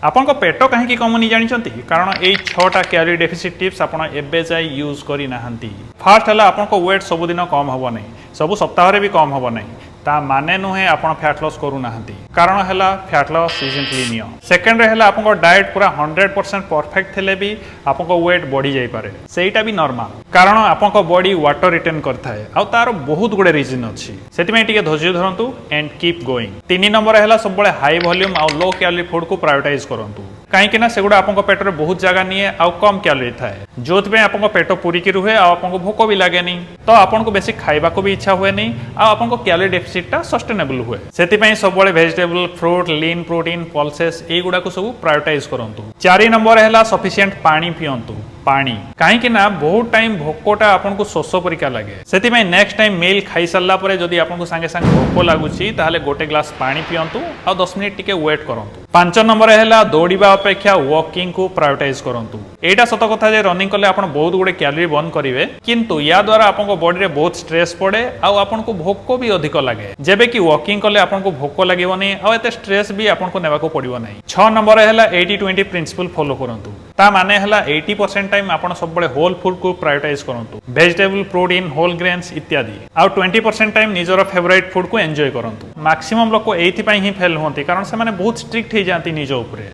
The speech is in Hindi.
आपन पेट कहीं कमुनी जानते कारण ये 6टा कैलोरी डेफिसिट टिप्स आप एबे जाए यूज करना। फास्ट है आपन वेट सबुदिन कम हम ना, सब सप्ताह भी कम हम ना, ता माने नुहे आप फैट लॉस करूना। कारण है फैट लॉस इज इंक्लिनिय। सेकेंड है आपन डाइट पूरा 100% परफेक्ट थे भी आपन वेट बढ़ी जाई पारे, सेटा भी नॉर्मल। कारण आपन बॉडी वाटर रिटेन करथाए आ तार बहुत गुडे रीजन अछि, सेतिमे टिके धैर्य धरंतु एंड कीप गोइंग। 3 नंबर है सब हाई वॉल्यूम आ लो कैलोरी फूड को प्रायोरिटाइज करंतु, कहीं ना सेगुड़ा आपन पेट रे बहुत जगह निए आ कम कैलोरी थाए, जोथबे आपन पेट पूरिकी रुहे आ आपन भोक भी लागेनी, तो आपन को बेसी खाइबा को भी इच्छा हुए नहीं आ आपन को कैलोरी डेफिसिट टा सस्टेनेबल हुए। सेति सब vegetable, fruit, lean protein, pulses एगुड़ा को सब प्रायोरिटाइज करंतु। 4 नंबर है सफिशिएंट पानी पियंतु। पानी कहीं ना बहुत टाइम भोकटा आपन को शोष परिका लगे, से नेक्स्ट टाइम मील खाई सारा पर जदि आपन को सांगे सांगे भोक लगुच ताहले गोटे ग्लास पानी पियंतु आ 10 मिनिट टिके वेट करंतु। 5 नंबर है दौड़िबा अपेक्षा वॉकिंग को प्रायोरिटाइज करंतु। एटा सत कथा जे रनिंग कले आपन बहुत गुडे कैलोरी बर्न करिवे, किंतु या द्वारा आपन को बॉडी रे बहुत स्ट्रेस पड़े आ आपन को भोक भी अधिक लगे, जेबे कि वॉकिंग कले आपन को भोक लागिवनी आ एते स्ट्रेस भी आपन को नेबा को पड़िवो नहीं। 6 नंबर है 80-20 प्रिंसिपल फॉलो करंतु। ता माने है 80% टाइम आपन सब होल फूड को प्रायोरिटाइज करंतु, वेजिटेबल, प्रोटीन, होल ग्रेन्स इत्यादि। आ 20% टाइम निजर फेवरेट फूड को एंजॉय करंतु। मैक्सिमम लोक एथि पई ही फेल होंती कारण से माने बहुत स्ट्रिक्ट हो जाती निज उपरे।